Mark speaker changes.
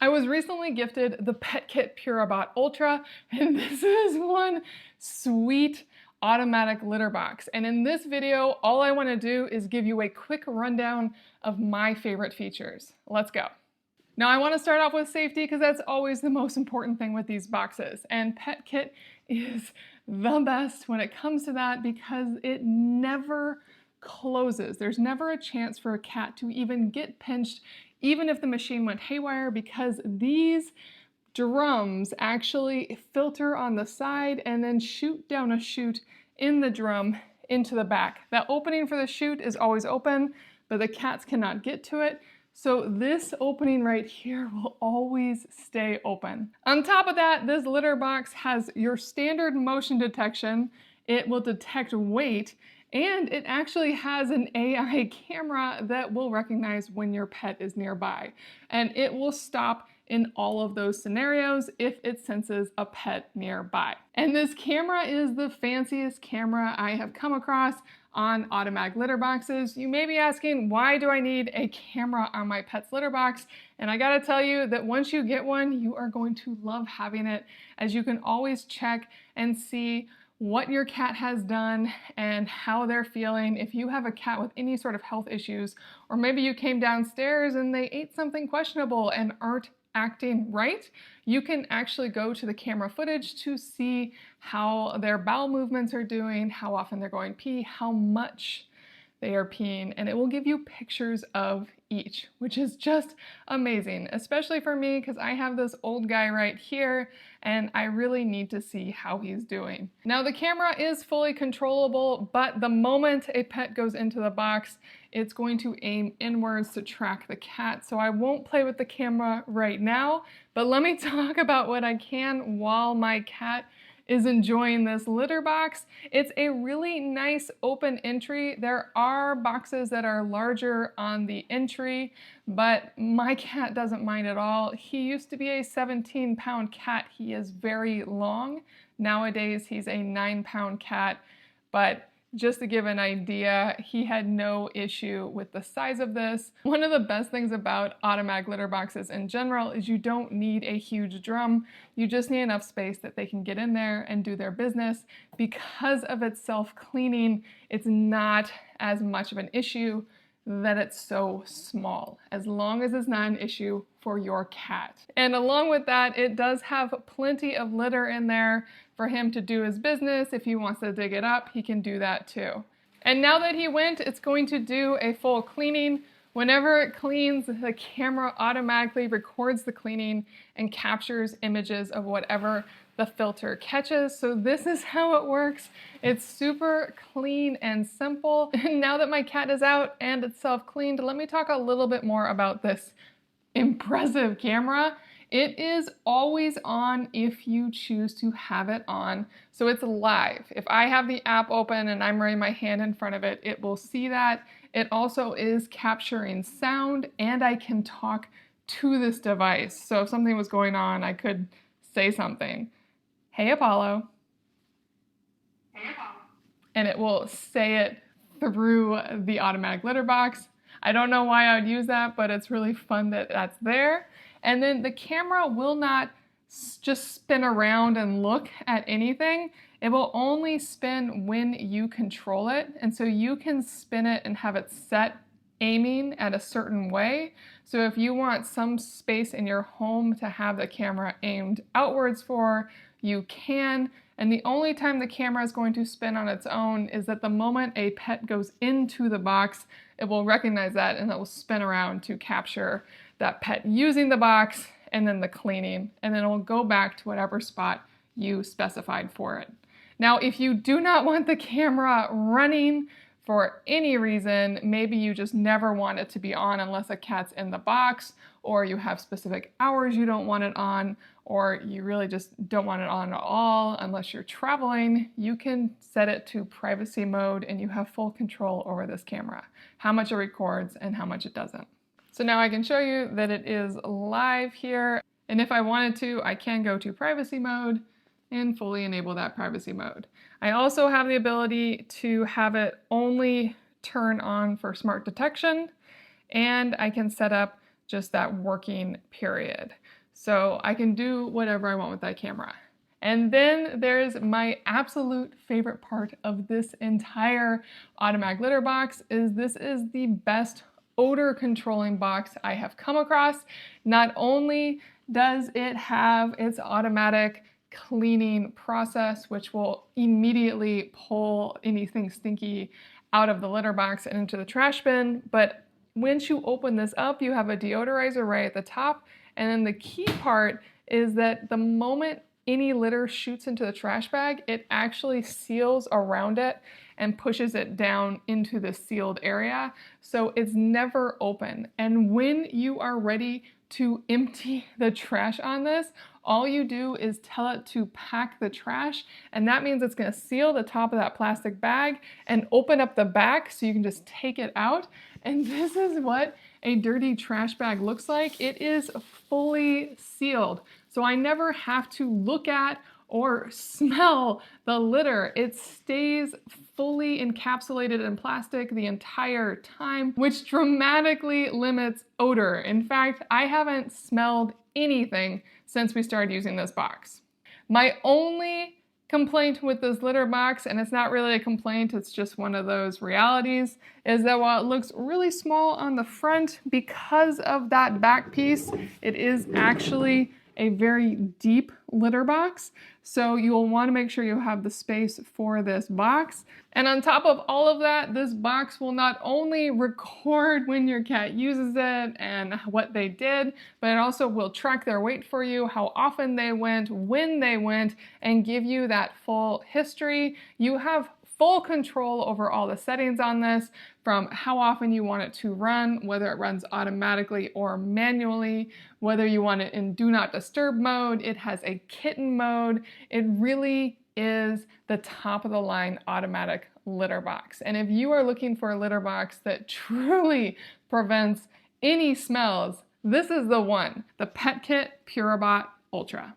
Speaker 1: I was recently gifted the PETKIT Purobot Ultra, and this is one sweet automatic litter box. And in this video, all I want to do is give you a quick rundown of my favorite features. Let's go. Now I want to start off with safety because that's always the most important thing with these boxes. And PETKIT is the best when it comes to that because it never closes. There's never a chance for a cat to even get pinched, even if the machine went haywire, because these drums actually filter on the side and then shoot down a chute in the drum into the back. That opening for the chute is always open, but the cats cannot get to it. So this opening right here will always stay open. On top of that, this litter box has your standard motion detection. It will detect weight, and it actually has an AI camera that will recognize when your pet is nearby. And it will stop in all of those scenarios if it senses a pet nearby. And this camera is the fanciest camera I have come across on automatic litter boxes. You may be asking, why do I need a camera on my pet's litter box? And I gotta tell you that once you get one, you are going to love having it, as you can always check and see what your cat has done and how they're feeling. If you have a cat with any sort of health issues, or maybe you came downstairs and they ate something questionable and aren't acting right, you can actually go to the camera footage to see how their bowel movements are doing, how often they're going pee, how much they are peeing, and it will give you pictures of each, which is just amazing, especially for me because I have this old guy right here and I really need to see how he's doing. Now the camera is fully controllable, but the moment a pet goes into the box, it's going to aim inwards to track the cat. So I won't play with the camera right now, but let me talk about what I can while my cat is enjoying this litter box. It's a really nice open entry. There are boxes that are larger on the entry, but my cat doesn't mind at all. He used to be a 17-pound cat. He is very long. Nowadays, he's a 9-pound cat, but just to give an idea, he had no issue with the size of this. One of the best things about automatic litter boxes in general is you don't need a huge drum. You just need enough space that they can get in there and do their business. Because of its self-cleaning, it's not as much of an issue that it's so small, as long as it's not an issue for your cat. And along with that, it does have plenty of litter in there for him to do his business. If he wants to dig it up, he can do that too. And now that he went, it's going to do a full cleaning. Whenever it cleans, the camera automatically records the cleaning and captures images of whatever the filter catches. So this is how it works. It's super clean and simple. And now that my cat is out and it's self-cleaned, let me talk a little bit more about this impressive camera. It is always on if you choose to have it on. So it's live. If I have the app open and I'm running my hand in front of it, it will see that. It also is capturing sound, and I can talk to this device. So if something was going on, I could say something. Hey Apollo. Hey Apollo. And it will say it through the automatic litter box. I don't know why I would use that, but it's really fun that that's there. And then the camera will not just spin around and look at anything. It will only spin when you control it. And so you can spin it and have it set aiming at a certain way. So if you want some space in your home to have the camera aimed outwards for, you can. And the only time the camera is going to spin on its own is at the moment a pet goes into the box. It will recognize that and it will spin around to capture that pet using the box and then the cleaning, and then it will go back to whatever spot you specified for it. Now, if you do not want the camera running for any reason, maybe you just never want it to be on unless a cat's in the box, or you have specific hours you don't want it on, or you really just don't want it on at all unless you're traveling, you can set it to privacy mode and you have full control over this camera, how much it records and how much it doesn't. So now I can show you that it is live here, and if I wanted to, I can go to privacy mode and fully enable that privacy mode. I also have the ability to have it only turn on for smart detection, and I can set up just that working period. So I can do whatever I want with that camera. And then there's my absolute favorite part of this entire automatic litter box is this is the best odor controlling box I have come across. Not only does it have its automatic cleaning process, which will immediately pull anything stinky out of the litter box and into the trash bin, but once you open this up, you have a deodorizer right at the top. And then the key part is that the moment any litter shoots into the trash bag, it actually seals around it and pushes it down into the sealed area. So it's never open. And when you are ready to empty the trash on this, all you do is tell it to pack the trash, and that means it's going to seal the top of that plastic bag and open up the back so you can just take it out. And this is what a dirty trash bag looks like. It is fully sealed, so I never have to look at or smell the litter. It stays fully encapsulated in plastic the entire time, which dramatically limits odor. In fact, I haven't smelled anything since we started using this box. My only complaint with this litter box, and it's not really a complaint, it's just one of those realities, is that while it looks really small on the front, because of that back piece, it is actually a very deep litter box. So you'll want to make sure you have the space for this box. And on top of all of that, this box will not only record when your cat uses it and what they did, but it also will track their weight for you, how often they went, when they went, and give you that full history. You have full control over all the settings on this, from how often you want it to run, whether it runs automatically or manually, whether you want it in do not disturb mode. It has a kitten mode. It really is the top of the line automatic litter box. And if you are looking for a litter box that truly prevents any smells, this is the one, the PETKIT Purobot Ultra.